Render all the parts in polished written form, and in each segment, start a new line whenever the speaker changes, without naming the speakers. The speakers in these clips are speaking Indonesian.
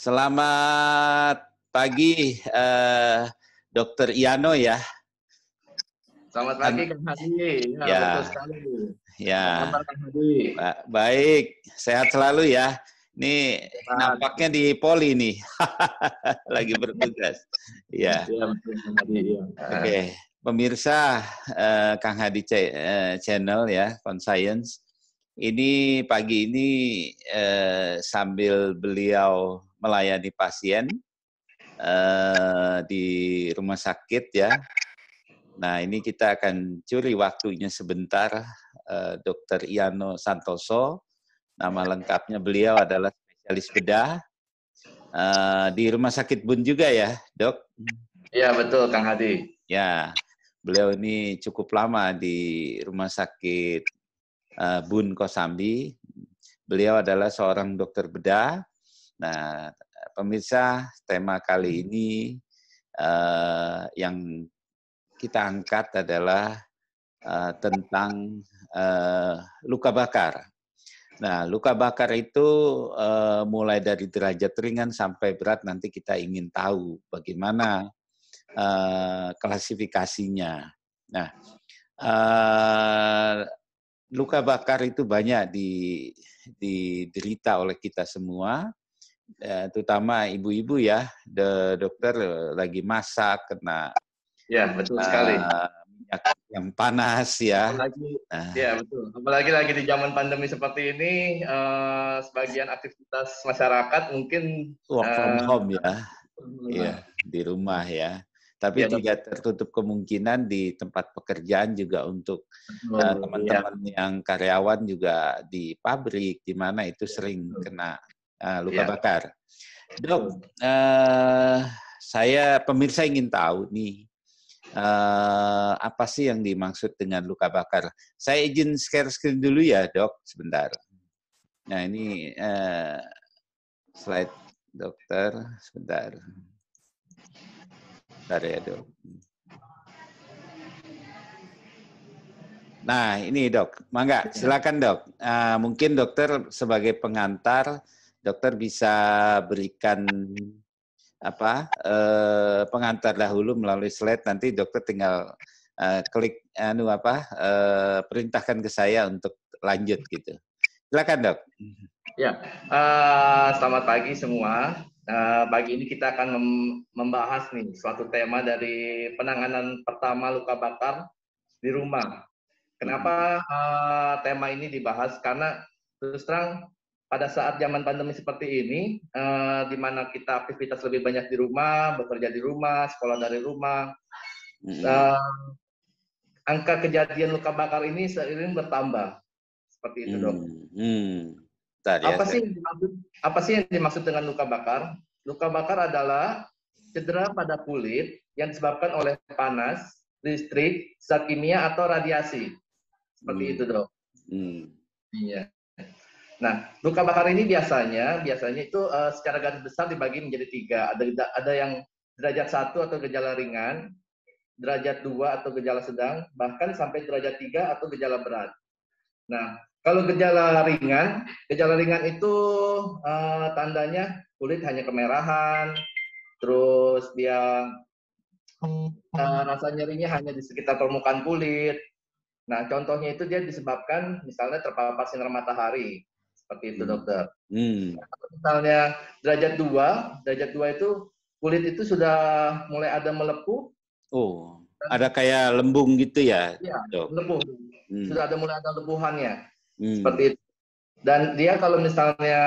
Selamat pagi, Dokter Iano ya.
Selamat pagi Kang Hadi. Ya, betul sekali. Apa
Ya,
kabar Kang Hadi?
baik, sehat selalu ya. Ini nampaknya di Poli nih, lagi bertugas. Ya,
Iya betul Kang Hadi. Ya.
Oke, pemirsa Kang Hadi Channel ya, Conscience. Ini pagi ini sambil beliau melayani pasien di rumah sakit ya. Nah, ini kita akan curi waktunya sebentar. Dr. Iano Santoso, nama lengkapnya beliau adalah spesialis bedah di Rumah Sakit Bun juga ya, Dok?
Iya betul Kang Hadi.
Ya, beliau ini cukup lama di Rumah Sakit Bun Kosambi. Beliau adalah seorang dokter bedah. Nah, pemirsa, tema kali ini yang kita angkat adalah tentang luka bakar. Nah, luka bakar itu mulai dari derajat ringan sampai berat, nanti kita ingin tahu bagaimana klasifikasinya. Nah, luka bakar itu banyak diderita oleh kita semua, terutama ibu-ibu ya, dokter lagi masak, kena
Ya, betul sekali.
minyak yang panas ya.
Ya betul. Apalagi lagi di zaman pandemi seperti ini, sebagian aktivitas masyarakat mungkin
Work from home ya, iya, di rumah ya. Tapi
ya,
tidak tertutup kemungkinan di tempat pekerjaan juga untuk teman-teman yang karyawan juga di pabrik, di mana itu sering kena luka bakar. Dok, saya pemirsa ingin tahu nih, apa sih yang dimaksud dengan luka bakar? Saya izin share screen dulu ya, Dok, sebentar. Nah, ini slide dokter, sebentar. Bentar ya, Dok. Nah, ini Dok, mangga, silakan Dok. Mungkin dokter sebagai pengantar, dokter bisa berikan pengantar dahulu melalui slide, nanti dokter tinggal klik perintahkan ke saya untuk lanjut gitu. Silakan Dok.
Ya, selamat pagi semua. Pagi ini kita akan membahas nih suatu tema dari penanganan pertama luka bakar di rumah. Kenapa tema ini dibahas? Karena terus terang pada saat zaman pandemi seperti ini, di mana kita aktivitas lebih banyak di rumah, bekerja di rumah, sekolah dari rumah, angka kejadian luka bakar ini seiring bertambah. Seperti itu, Dok. Apa sih yang dimaksud dengan luka bakar? Luka bakar adalah cedera pada kulit yang disebabkan oleh panas, listrik, zat kimia, atau radiasi. Seperti itu, Dok. Iya. Nah, luka bakar ini biasanya itu secara garis besar dibagi menjadi 3. Ada yang derajat 1 atau gejala ringan, derajat 2 atau gejala sedang, bahkan sampai derajat 3 atau gejala berat. Nah, kalau gejala ringan itu tandanya kulit hanya kemerahan, terus dia rasa nyerinya hanya di sekitar permukaan kulit. Nah, contohnya itu dia disebabkan misalnya terpapar sinar matahari. Seperti itu, dokter. Misalnya derajat 2 itu kulit itu sudah mulai ada melepuh.
Oh, ada kayak lembung gitu ya?
Iya, melepuh. Sudah mulai ada lepuhannya. Seperti itu. Dan dia kalau misalnya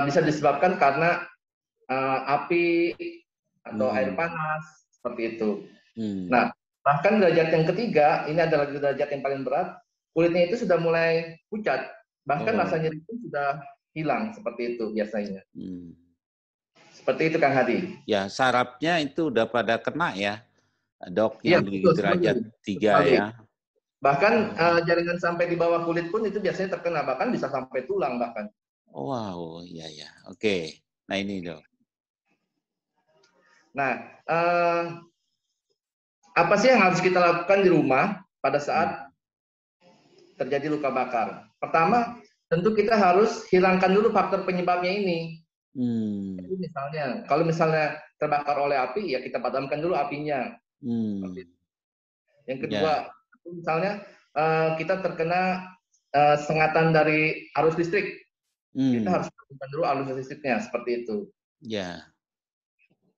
bisa disebabkan karena api atau air panas, seperti itu. Nah, bahkan derajat yang ketiga, ini adalah derajat yang paling berat, kulitnya itu sudah mulai pucat, bahkan rasa nyeri itu sudah hilang, seperti itu biasanya. Seperti itu, Kang Hadi.
Ya, sarafnya itu udah pada kena ya, Dok, yang di derajat 3 ya.
Bahkan jaringan sampai di bawah kulit pun itu biasanya terkena, bahkan bisa sampai tulang bahkan.
Wow, iya ya. Oke. Nah, ini, Dok.
Nah, apa sih yang harus kita lakukan di rumah pada saat terjadi luka bakar? Pertama, tentu kita harus hilangkan dulu faktor penyebabnya ini. Jadi misalnya, kalau misalnya terbakar oleh api, ya kita padamkan dulu apinya. Yang kedua,
Ya.
misalnya kita terkena sengatan dari arus listrik, kita harus padamkan dulu arus listriknya, seperti itu.
Ya.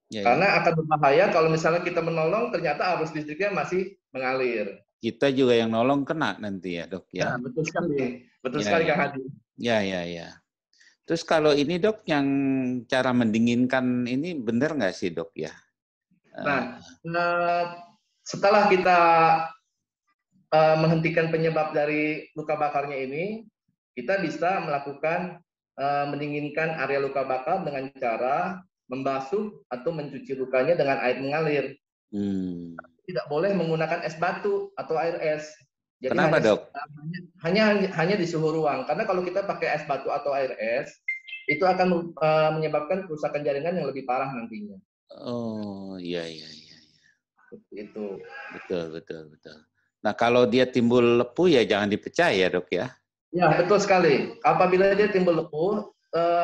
Ya, ya.
Karena akan berbahaya kalau misalnya kita menolong, ternyata arus listriknya masih mengalir.
Kita juga yang nolong kena nanti ya, Dok ya.
Ya, betul sekali. Betul
Ya,
sekali,
ya.
Kang Hadi.
Ya, ya, ya. Terus kalau ini, Dok, yang cara mendinginkan ini benar nggak sih, Dok ya?
Nah, setelah kita menghentikan penyebab dari luka bakarnya ini, kita bisa melakukan mendinginkan area luka bakar dengan cara membasuh atau mencuci lukanya dengan air mengalir. Tidak boleh menggunakan es batu atau air es. Jadi
Kenapa, Dok?
hanya di suhu ruang. Karena kalau kita pakai es batu atau air es, itu akan menyebabkan kerusakan jaringan yang lebih parah nantinya.
Oh, iya, iya, iya.
Seperti itu.
Betul, betul, betul. Nah, kalau dia timbul lepuh ya jangan dipecah ya, Dok ya?
Ya, betul sekali. Apabila dia timbul lepuh,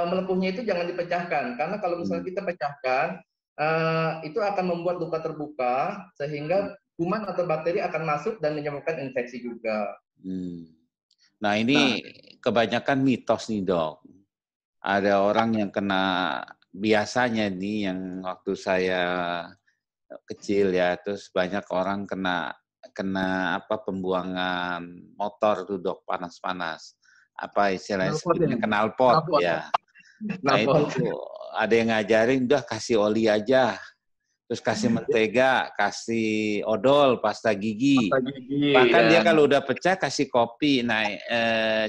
melepuhnya itu jangan dipecahkan. Karena kalau misalnya kita pecahkan, itu akan membuat luka terbuka, sehingga kuman atau bakteri akan masuk dan menyebabkan infeksi juga.
Nah, ini kebanyakan mitos nih, Dok. Ada orang yang kena, biasanya nih yang waktu saya kecil ya, terus banyak orang kena apa pembuangan motor tuh, Dok, panas-panas. Apa istilahnya sebutnya knalpot ya. Nah, itu ada yang ngajarin udah kasih oli aja. Terus kasih mentega, kasih odol, pasta gigi. Bahkan dia kalau udah pecah kasih kopi. Nah,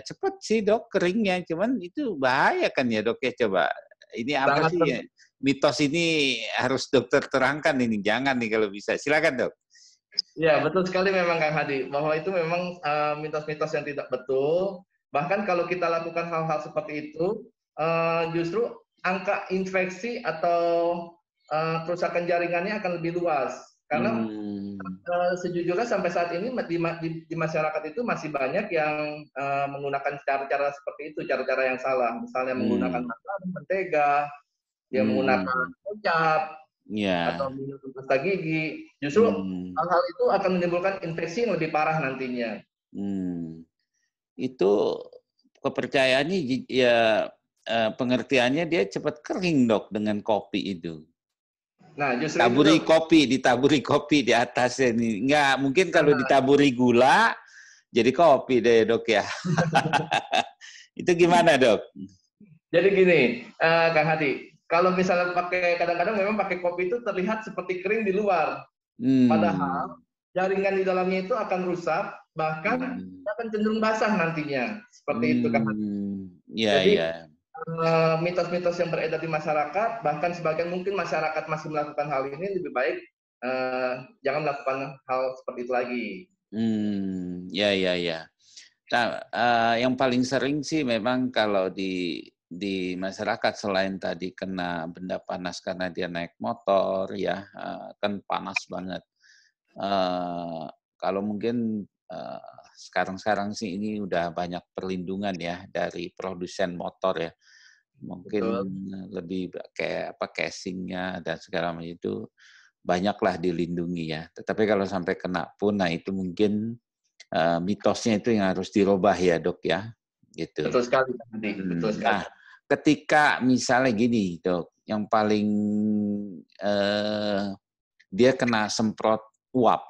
cepet sih, Dok, keringnya. Cuman itu bahaya kan ya, Dok ya? Coba. Ini apa sih ya? Mitos ini harus dokter terangkan ini. Jangan nih kalau bisa. Silakan, Dok.
Ya, betul sekali memang Kang Hadi. Bahwa itu memang mitos-mitos yang tidak betul. Bahkan kalau kita lakukan hal-hal seperti itu, justru angka infeksi atau kerusakan jaringannya akan lebih luas. Karena sejujurnya sampai saat ini di masyarakat itu masih banyak yang menggunakan cara-cara seperti itu, cara-cara yang salah. Misalnya menggunakan mentega, dia menggunakan kecap, atau minum pasta gigi. Justru hal-hal itu akan menimbulkan infeksi yang lebih parah nantinya.
Itu kepercayaannya ya, pengertiannya dia cepat kering, Dok, dengan kopi itu.
Nah, justru
ditaburi kopi di atasnya nih. Enggak, mungkin kalau ditaburi gula jadi kopi deh, Dok ya. Itu gimana, Dok?
Jadi gini, Kang Hadi, kalau misalnya kadang-kadang memang pakai kopi itu terlihat seperti kering di luar. Padahal jaringan di dalamnya itu akan rusak, bahkan akan cenderung basah nantinya. Seperti itu, Kang Hadi. Jadi mitos-mitos yang beredar di masyarakat, bahkan sebagian mungkin masyarakat masih melakukan hal ini, lebih baik jangan melakukan hal seperti itu lagi.
Ya. Nah, yang paling sering sih memang kalau di masyarakat selain tadi kena benda panas karena dia naik motor ya, kan panas banget. Kalau mungkin sekarang sih ini udah banyak perlindungan ya dari produsen motor ya. Mungkin lebih kayak apa casingnya dan segala macam itu banyaklah dilindungi ya. Tetapi kalau sampai kena pun, nah itu mungkin mitosnya itu yang harus dirubah ya, Dok ya. Gitu.
Betul sekali, betul sekali.
Nah, ketika misalnya gini, Dok, yang paling dia kena semprot uap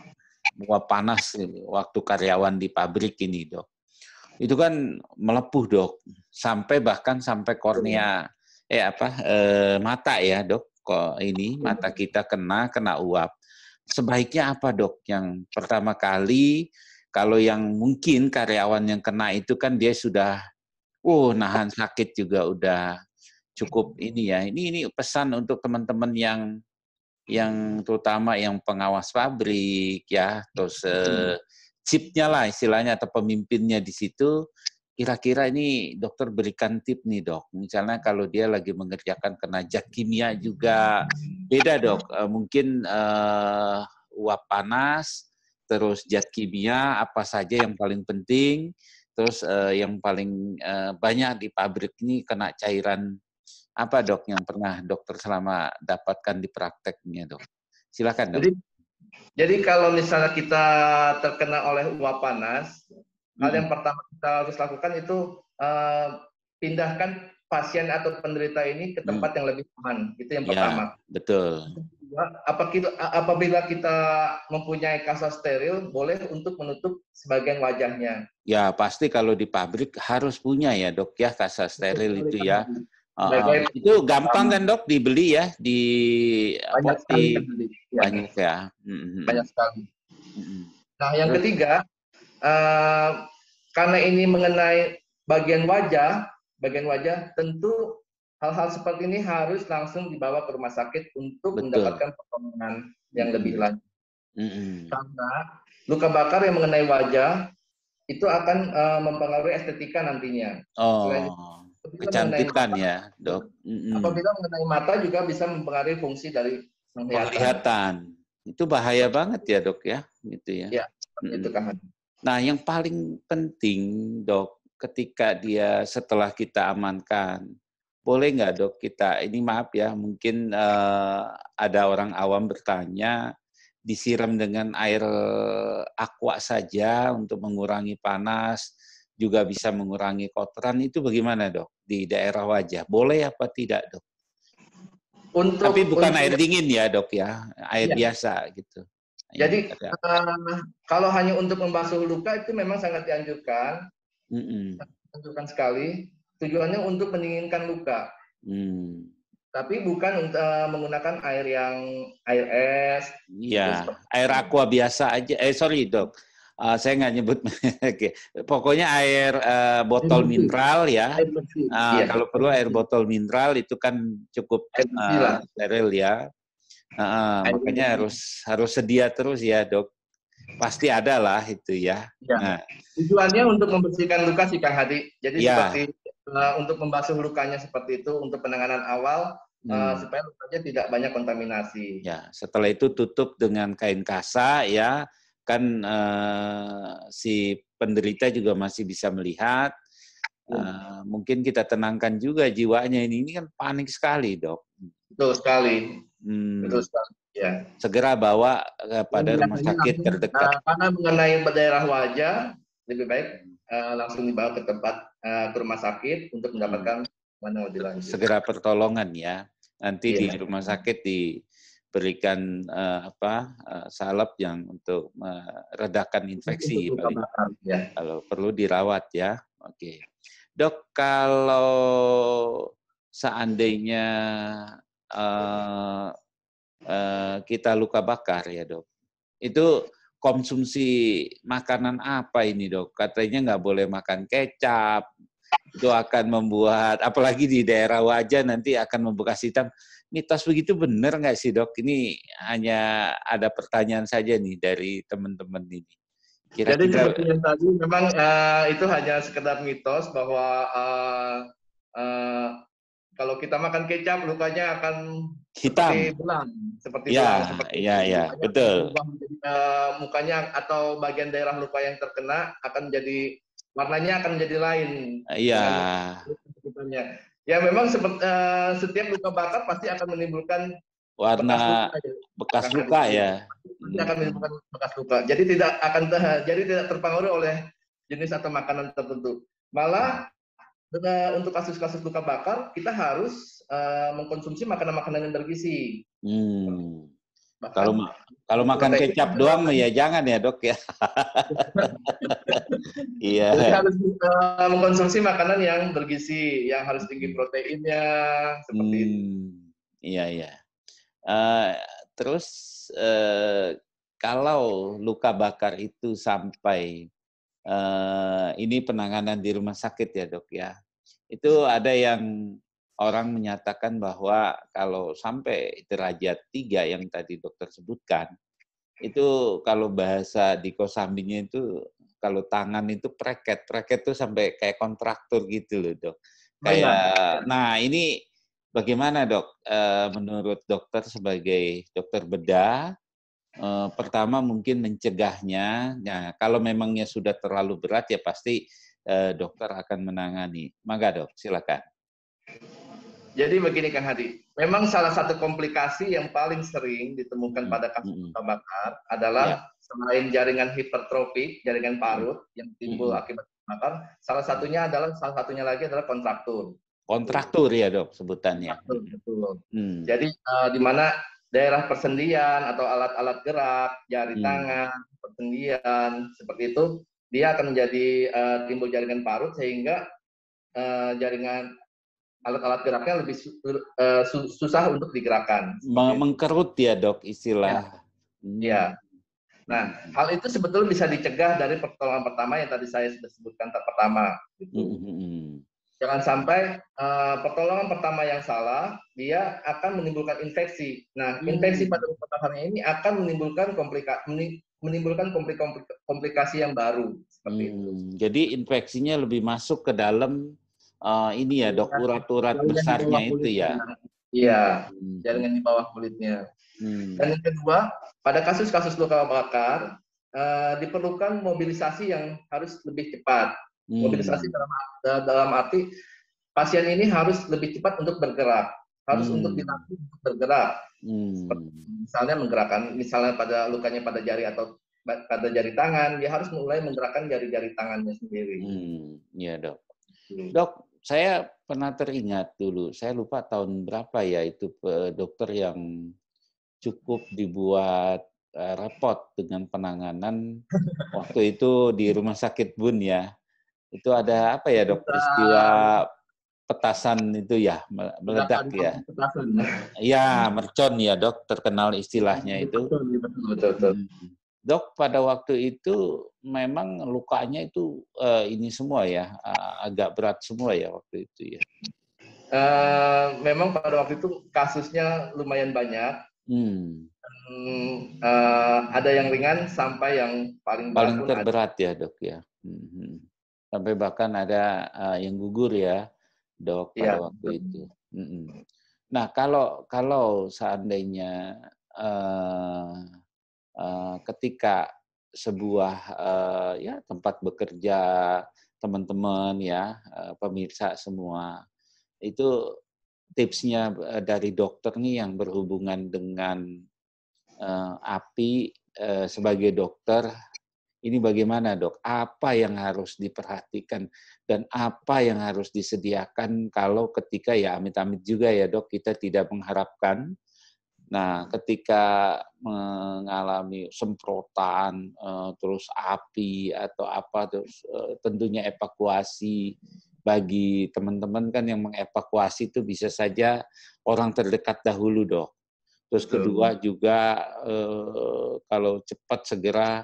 panas waktu karyawan di pabrik ini, Dok. Itu kan melepuh, Dok, sampai kornea mata ya, Dok. Kok ini mata kita kena uap. Sebaiknya apa, Dok? Yang pertama kali, kalau yang mungkin karyawan yang kena itu kan dia sudah nahan sakit juga udah cukup ini ya. Ini pesan untuk teman-teman yang terutama yang pengawas pabrik ya, terus chipnya lah istilahnya atau pemimpinnya di situ. Kira-kira ini dokter berikan tip nih, Dok. Misalnya kalau dia lagi mengerjakan kena zat kimia juga beda, Dok. Mungkin uap panas, terus zat kimia apa saja yang paling penting, terus yang paling banyak di pabrik ini kena cairan Apa dok yang pernah dokter selama dapatkan di prakteknya dok? Silakan dok.
Jadi kalau misalnya kita terkena oleh uap panas, hal yang pertama kita harus lakukan itu pindahkan pasien atau penderita ini ke tempat yang lebih aman. Itu yang
Ya,
pertama.
betul.
Apabila kita mempunyai kasa steril, boleh untuk menutup sebagian wajahnya.
Ya, pasti kalau di pabrik harus punya ya dok ya, kasa steril itu ya. Itu gampang kan dok dibeli ya di
banyak sekali kan
apotek, banyak ya.
Banyak sekali. Nah, yang
Terus,
ketiga, karena ini mengenai bagian wajah, tentu hal-hal seperti ini harus langsung dibawa ke rumah sakit untuk
betul.
mendapatkan pertolongan yang lebih lanjut.
Mm-mm.
Karena luka bakar yang mengenai wajah itu akan mempengaruhi estetika nantinya. Selain itu,
Oh, kecantikan
mata,
ya dok.
apabila mengenai mata juga bisa mempengaruhi fungsi dari penglihatan.
Penglihatan. Itu bahaya banget ya dok ya, gitu ya.
Ya, itu kan.
Nah, yang paling penting dok, ketika dia setelah kita amankan, boleh nggak dok kita, ini maaf ya, mungkin ada orang awam bertanya, disiram dengan air aqua saja untuk mengurangi panas, juga bisa mengurangi kotoran, itu bagaimana dok? Di daerah wajah, boleh apa tidak dok? Tapi bukan air dingin ya dok ya, air biasa gitu.
Jadi kalau hanya untuk membasuh luka itu memang sangat dianjurkan, dianjurkan sekali. Tujuannya untuk mendinginkan luka. Tapi bukan untuk menggunakan air es.
Iya, air aqua biasa aja. Sorry dok, saya nggak nyebut. Pokoknya air botol mineral ya. Kalau perlu air botol mineral itu kan cukup steril ya. Makanya harus sedia terus ya dok. Pasti ada lah itu ya.
Nah, tujuannya untuk membersihkan luka sih Kang Hadi. Jadi seperti untuk membasuh lukanya seperti itu untuk penanganan awal supaya lukanya tidak banyak kontaminasi.
Ya, setelah itu tutup dengan kain kasa ya, kan si penderita juga masih bisa melihat. Mungkin kita tenangkan juga jiwanya ini kan panik sekali dok.
Betul sekali. Betul sekali. Ya.
Segera bawa kepada rumah sakit terdekat.
Karena mengenai daerah wajah lebih baik langsung dibawa ke tempat ke rumah sakit untuk mendapatkan mana lebih lanjut.
Segera pertolongan ya. Nanti di rumah sakit diberikan salep yang untuk meredakan infeksi. Kalau perlu dirawat ya. Oke. Dok, kalau seandainya kita luka bakar ya dok, itu konsumsi makanan apa ini dok? Katanya nggak boleh makan kecap, itu akan membuat, apalagi di daerah wajah nanti akan membekas hitam. Mitos begitu benar nggak sih dok? Ini hanya ada pertanyaan saja nih dari teman-teman ini.
Jadi seperti yang tadi memang itu hanya sekedar mitos bahwa kalau kita makan kecap lukanya akan
hitam.
Seperti belang.
Iya, betul.
Mukanya atau bagian daerah luka yang terkena akan menjadi warnanya akan menjadi lain.
Iya.
Ya memang setiap luka bakar pasti akan menimbulkan
warna bekas luka ya.
Pasti akan menimbulkan bekas luka. Jadi tidak terpengaruh oleh jenis atau makanan tertentu. Malah untuk kasus-kasus luka bakar kita harus mengkonsumsi makanan-makanan yang bergizi.
Kalau makan kecap doang ya jangan ya dok ya. Iya.
Jadi harus mengkonsumsi makanan yang bergizi, yang harus tinggi proteinnya, seperti itu.
Iya. Terus kalau luka bakar itu sampai ini penanganan di rumah sakit ya dok ya, itu ada yang orang menyatakan bahwa kalau sampai derajat 3 yang tadi dokter sebutkan, itu kalau bahasa di Kosambinya itu kalau tangan itu preket itu sampai kayak kontraktor gitu loh dok. Kayak, nah ini bagaimana dok? Menurut dokter sebagai dokter bedah, pertama mungkin mencegahnya. Nah kalau memangnya sudah terlalu berat ya pasti dokter akan menangani. Mangga dok, silakan.
Jadi begini Kang Hadi, memang salah satu komplikasi yang paling sering ditemukan pada kasus luka bakar adalah selain jaringan hipertrofik, jaringan parut yang timbul akibat luka bakar, salah satunya lagi adalah kontraktur.
Kontraktur ya dok sebutannya.
Betul. Jadi di mana daerah persendian atau alat-alat gerak, jari tangan, persendian seperti itu, dia akan menjadi timbul jaringan parut sehingga jaringan alat-alat geraknya lebih susah untuk digerakkan.
Mengkerut ya dok istilah.
Ya. Nah, hal itu sebetulnya bisa dicegah dari pertolongan pertama yang tadi saya sudah sebutkan pertama. Gitu. Jangan sampai pertolongan pertama yang salah, dia akan menimbulkan infeksi. Nah, infeksi pada luka bakarnya ini akan menimbulkan komplikasi yang baru. Seperti itu.
Jadi infeksinya lebih masuk ke dalam ini ya dok, urat-urat besarnya itu ya.
Iya, jaringan di bawah kulitnya. Dan yang kedua, pada kasus-kasus luka bakar diperlukan mobilisasi yang harus lebih cepat. Mobilisasi dalam arti pasien ini harus lebih cepat untuk bergerak, harus untuk dilatih untuk bergerak. Misalnya pada lukanya pada jari atau pada jari tangan, dia harus mulai menggerakkan jari-jari tangannya sendiri.
Iya dok. Dok, saya pernah teringat dulu, saya lupa tahun berapa ya itu dokter yang cukup dibuat repot dengan penanganan waktu itu di rumah sakit Bun ya. Itu ada apa ya dok, peristiwa petasan itu ya, meledak ya. Iya, mercon ya dok, terkenal istilahnya itu.
Betul.
Dok, pada waktu itu memang lukanya itu ini semua ya, agak berat semua ya waktu itu ya.
Memang pada waktu itu kasusnya lumayan banyak. Ada yang ringan sampai yang paling
terberat ya dok ya. Sampai bahkan ada yang gugur ya dok pada waktu itu. Nah kalau seandainya ketika sebuah ya tempat bekerja teman-teman ya pemirsa semua itu tipsnya dari dokter nih yang berhubungan dengan api sebagai dokter ini bagaimana dok? Apa yang harus diperhatikan dan apa yang harus disediakan kalau ketika ya amit-amit juga ya dok kita tidak mengharapkan. Nah, ketika mengalami semprotan, terus api atau apa, terus tentunya evakuasi bagi teman-teman kan yang mengevakuasi itu bisa saja orang terdekat dahulu dok. Terus kedua juga kalau cepat segera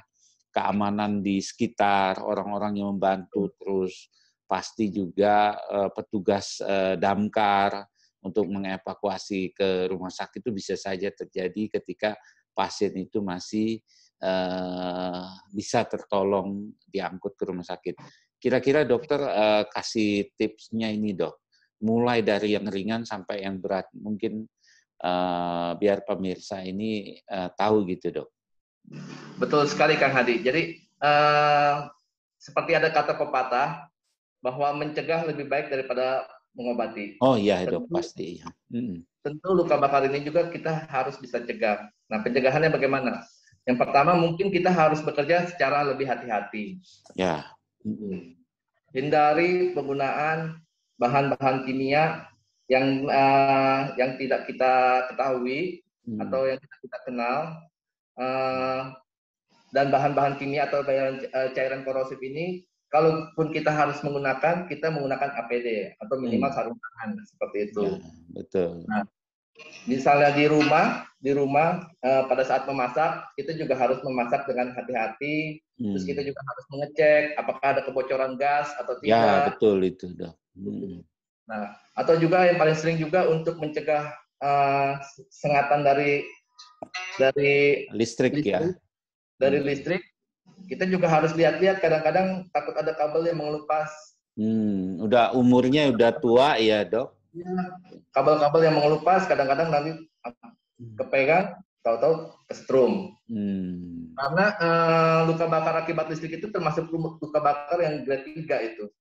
keamanan di sekitar orang-orang yang membantu, terus pasti juga petugas damkar untuk mengevakuasi ke rumah sakit itu bisa saja terjadi ketika pasien itu masih bisa tertolong diangkut ke rumah sakit. Kira-kira dokter kasih tipsnya ini dok, mulai dari yang ringan sampai yang berat, mungkin biar pemirsa ini tahu gitu dok.
Betul sekali Kang Hadi. Jadi seperti ada kata pepatah bahwa mencegah lebih baik daripada mengobati.
Oh iya dok, pasti.
Tentu luka bakar ini juga kita harus bisa cegah. Nah pencegahannya bagaimana? Yang pertama mungkin kita harus bekerja secara lebih hati-hati.
Ya.
Hindari penggunaan bahan-bahan kimia yang tidak kita ketahui atau yang tidak kita kenal. Dan bahan-bahan kimia atau cairan korosif ini, kalaupun kita harus menggunakan, kita menggunakan APD atau minimal sarung tangan seperti itu.
Ya, betul.
Nah, misalnya di rumah pada saat memasak, kita juga harus memasak dengan hati-hati. Terus kita juga harus mengecek apakah ada kebocoran gas atau tidak.
Ya, betul itu, dok.
Nah, atau juga yang paling sering juga untuk mencegah sengatan dari
listrik ya.
Dari listrik, kita juga harus lihat-lihat, kadang-kadang takut ada kabel yang mengelupas.
Udah umurnya udah tua ya dok?
Ya, kabel-kabel yang mengelupas kadang-kadang nanti kepegang, tahu-tahu kesetrum. Karena luka bakar akibat listrik itu termasuk luka bakar yang grade 3 itu.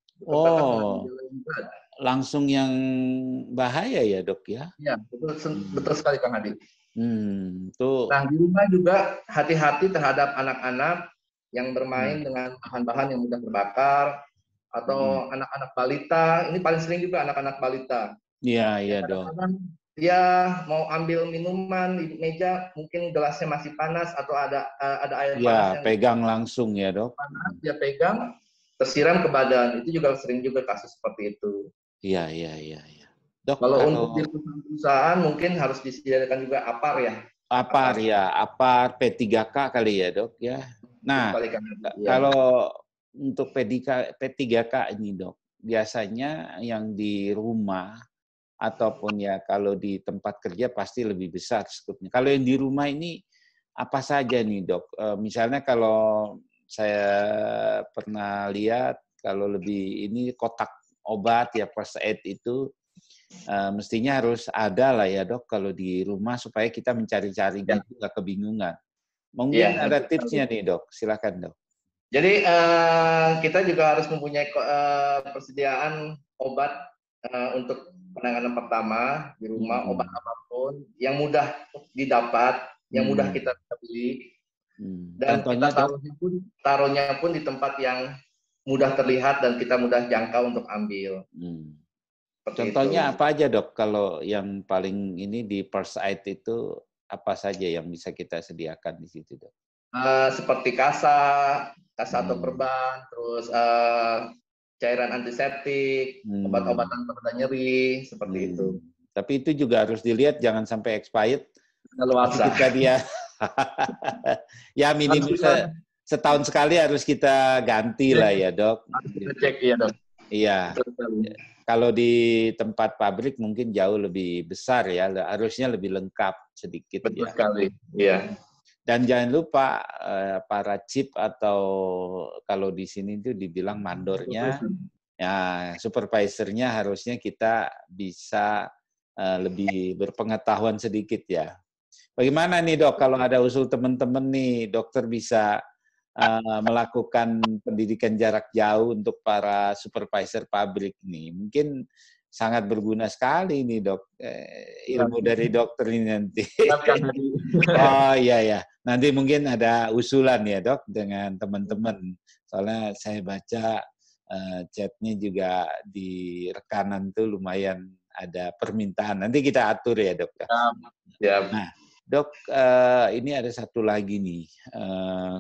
langsung yang bahaya ya dok ya?
Iya, betul sekali Kang Hadi.
Tuh.
Nah, di rumah juga hati-hati terhadap anak-anak yang bermain dengan bahan-bahan yang mudah terbakar, atau anak-anak balita. Ini paling sering juga anak-anak balita.
Iya, iya
Yang
dok.
kadang-kadang dia mau ambil minuman di meja, mungkin gelasnya masih panas atau ada air panas
Ya,
yang
pegang langsung ya dok.
panas, dia pegang, tersiram ke badan. Itu juga sering juga kasus seperti itu.
Iya, iya, iya. Dok,
Kalau
kalau
untuk di perusahaan mungkin harus disediakan juga APAR ya.
APAR ya, APAR P3K kali ya dok ya. Nah, kalau untuk P3K ini dok, biasanya yang di rumah ataupun ya kalau di tempat kerja pasti lebih besar skupnya. Kalau yang di rumah ini apa saja nih dok? Misalnya kalau saya pernah lihat kalau lebih ini kotak obat ya first aid itu mestinya harus ada lah ya dok kalau di rumah supaya kita mencari-cari gitu nggak kebingungan. Mungkin ada tipsnya nih dok, silakan dok.
Jadi kita juga harus mempunyai persediaan obat untuk penanganan pertama di rumah, obat apapun yang mudah didapat, yang mudah kita beli, dan
Contohnya
kita
dok?
taruhnya pun di tempat yang mudah terlihat dan kita mudah jangkau untuk ambil.
Contohnya apa aja dok? Kalau yang paling ini di first aid itu apa saja yang bisa kita sediakan di situ dok?
Seperti kasa atau perban, terus cairan antiseptik, obat-obatan pereda nyeri, seperti itu.
Tapi itu juga harus dilihat jangan sampai expired.
Kita
dia ya minimal setahun sekali harus kita ganti lah ya dok.
Harus kita cek ya dok.
Iya. Kalau di tempat pabrik mungkin jauh lebih besar ya, harusnya lebih lengkap sedikit.
Betul sekali. Iya.
Dan jangan lupa para chip atau kalau di sini itu dibilang mandornya, ya supervisornya harusnya kita bisa lebih berpengetahuan sedikit ya. Bagaimana nih dok kalau ada usul teman-teman nih dokter bisa melakukan pendidikan jarak jauh untuk para supervisor pabrik nih? Mungkin sangat berguna sekali nih dok ilmu dari dokter ini nanti. Oh iya ya, nanti mungkin ada usulan ya dok dengan teman-teman. Soalnya saya baca chatnya juga di rekanan tuh lumayan ada permintaan. Nanti kita atur ya dok. Nah dok, ini ada satu lagi nih.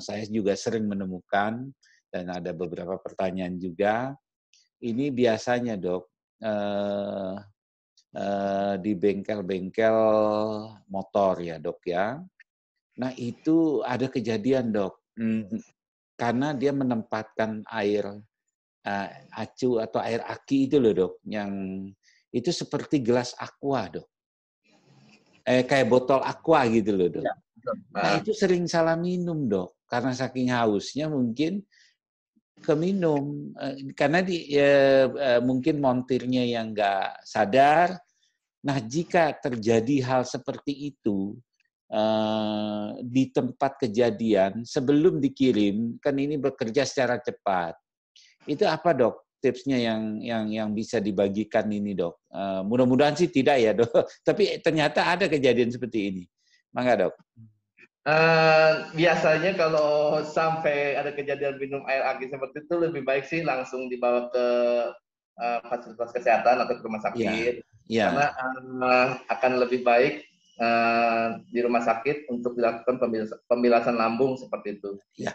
Saya juga sering menemukan dan ada beberapa pertanyaan juga. Ini biasanya dok, di bengkel-bengkel motor ya dok ya. Nah itu ada kejadian dok, karena dia menempatkan air acu atau air aki itu loh dok, yang itu seperti gelas aqua dok. Kayak botol aqua gitu loh dok. Nah itu sering salah minum dok, karena saking hausnya mungkin keminum karena mungkin montirnya yang nggak sadar. Nah jika terjadi hal seperti itu di tempat kejadian sebelum dikirim, kan ini bekerja secara cepat. Itu apa dok tipsnya yang bisa dibagikan ini dok? Mudah-mudahan sih tidak ya dok, tapi ternyata ada kejadian seperti ini. Mangga dok.
Biasanya kalau sampai ada kejadian minum air aki seperti itu lebih baik sih langsung dibawa ke fasilitas kesehatan atau ke rumah sakit, karena akan lebih baik di rumah sakit untuk dilakukan pembilasan lambung seperti itu.
Ya.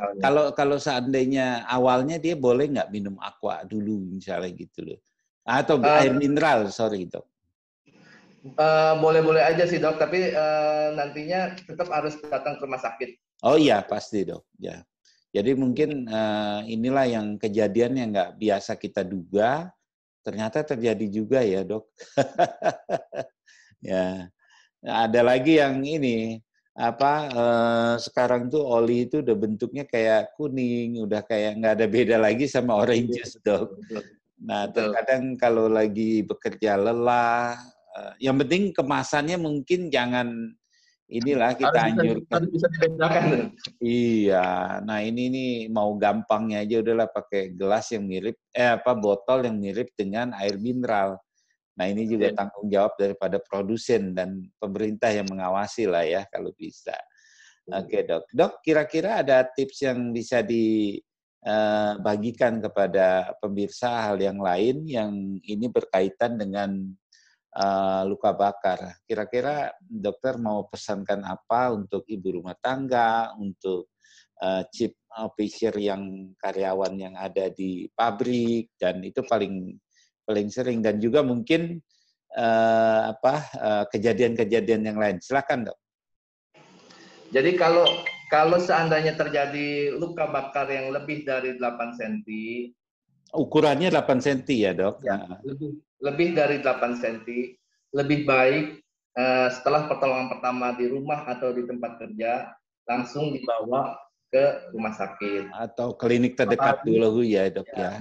Kalau seandainya awalnya dia boleh nggak minum aqua dulu misalnya gitu loh, atau air mineral, sorry dok.
Boleh-boleh aja sih dok, tapi nantinya tetap harus datang ke rumah sakit.
Oh iya pasti dok. Ya. Jadi mungkin inilah yang kejadian yang nggak biasa kita duga, ternyata terjadi juga ya dok. Ya. Nah, ada lagi yang ini sekarang tuh oli itu udah bentuknya kayak kuning, udah kayak nggak ada beda lagi sama orange juice dok. Nah terkadang kalau lagi bekerja lelah, yang penting kemasannya mungkin jangan inilah kita anjurkan.
Harus bisa dibedakan.
Iya, nah ini nih mau gampangnya aja udahlah pakai gelas yang mirip, botol yang mirip dengan air mineral. Nah ini juga tanggung jawab daripada produsen dan pemerintah yang mengawasi lah ya kalau bisa. Oke dok, dok kira-kira ada tips yang bisa dibagikan kepada pemirsa hal yang lain yang ini berkaitan dengan luka bakar. Kira-kira dokter mau pesankan apa untuk ibu rumah tangga, untuk chief officer yang karyawan yang ada di pabrik, dan itu paling sering, dan juga mungkin kejadian-kejadian yang lain. Silakan dok.
Jadi kalau seandainya terjadi luka bakar yang lebih dari 8 cm,
ukurannya 8 cm ya dok?
Ya, lebih dari 8 cm, lebih baik setelah pertolongan pertama di rumah atau di tempat kerja, langsung dibawa ke rumah sakit.
Atau klinik terdekat dulu ya dok ya.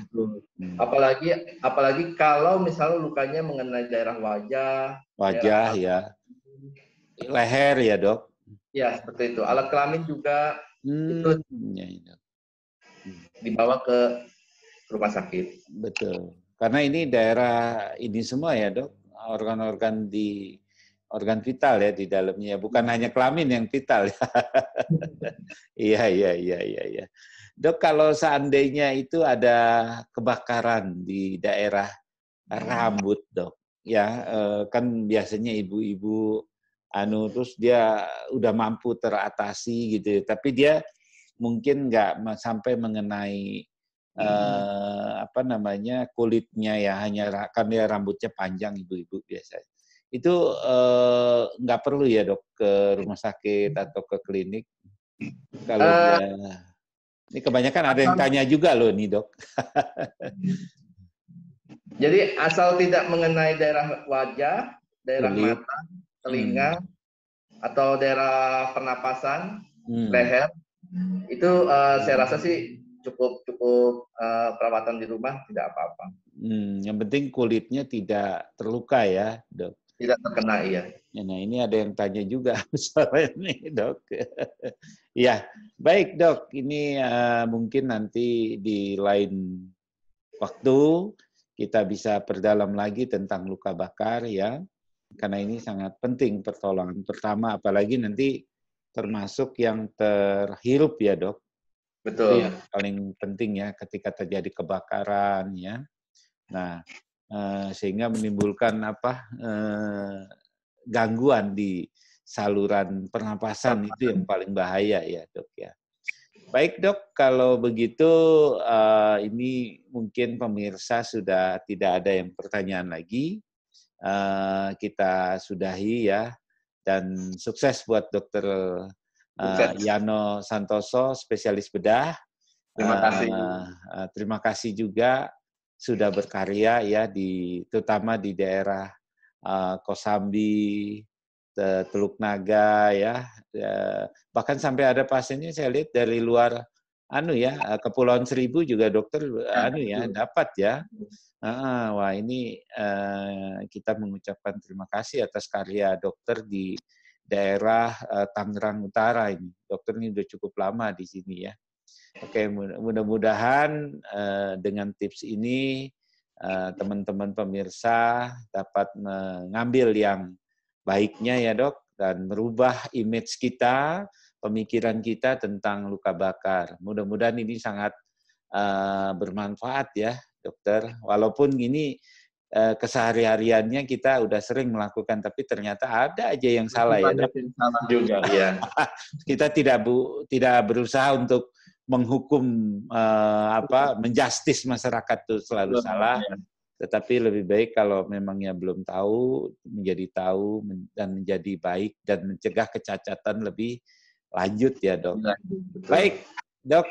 Apalagi kalau misalnya lukanya mengenai daerah wajah,
ya, leher ya dok.
Ya seperti itu. Alat kelamin juga itu dibawa ke rumah sakit.
Betul. Karena ini daerah ini semua ya dok, organ-organ vital ya di dalamnya, bukan hanya kelamin yang vital ya. Iya. Dok, kalau seandainya itu ada kebakaran di daerah rambut dok, ya kan biasanya ibu-ibu terus dia udah mampu teratasi gitu, tapi dia mungkin nggak sampai mengenai kulitnya ya, hanya karena rambutnya panjang ibu-ibu biasanya. Itu nggak perlu ya dok ke rumah sakit atau ke klinik kalau dia. Ini kebanyakan ada yang tanya juga loh nih dok.
Jadi asal tidak mengenai daerah wajah, daerah mata, telinga, atau daerah pernapasan, leher, itu saya rasa sih cukup perawatan di rumah tidak apa-apa.
Yang penting kulitnya tidak terluka ya dok.
Tidak terkena iya.
Nah ini ada yang tanya juga soal ini dok. Ya baik dok, ini mungkin nanti di lain waktu kita bisa perdalam lagi tentang luka bakar ya, karena ini sangat penting pertolongan pertama, apalagi nanti termasuk yang terhirup ya dok.
Betul.
Itu yang paling penting ya ketika terjadi kebakaran ya. Nah sehingga menimbulkan gangguan di saluran pernapasan, itu yang paling bahaya ya dok ya. Baik dok, kalau begitu ini mungkin pemirsa sudah tidak ada yang pertanyaan lagi. Kita sudahi ya, dan sukses buat dokter Yano Santoso, spesialis bedah.
Terima kasih.
Terima kasih juga sudah berkarya ya terutama di daerah Kosambi, Teluk Naga ya, bahkan sampai ada pasiennya saya lihat dari luar Kepulauan Seribu juga dokter dapat ya. Wah ini kita mengucapkan terima kasih atas karya dokter di daerah Tangerang Utara ini. Dokter ini udah cukup lama di sini ya. Oke, mudah-mudahan dengan tips ini teman-teman pemirsa dapat mengambil yang baiknya ya dok, dan merubah image kita, pemikiran kita tentang luka bakar. Mudah-mudahan ini sangat bermanfaat ya dokter, walaupun ini kesehari-hariannya kita udah sering melakukan, tapi ternyata ada aja yang salah ya dok.
Salah juga ya.
Kita tidak berusaha untuk menghukum menjustis masyarakat itu selalu salah. Tetapi lebih baik kalau memangnya belum tahu, menjadi tahu dan menjadi baik dan mencegah kecacatan lebih lanjut ya dok. Baik dok,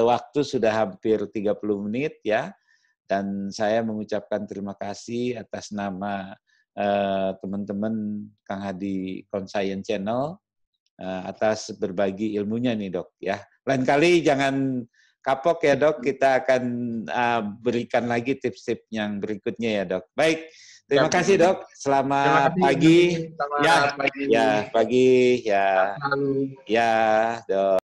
waktu sudah hampir 30 menit ya, dan saya mengucapkan terima kasih atas nama teman-teman Kang Hadi Conscience Channel atas berbagi ilmunya nih dok ya. Lain kali jangan kapok ya dok, kita akan berikan lagi tips-tips yang berikutnya ya dok. Baik, Terima kasih dok. Selamat pagi.
Selamat
Ya,
pagi.
ya pagi ya.
Lalu.
Ya, dok.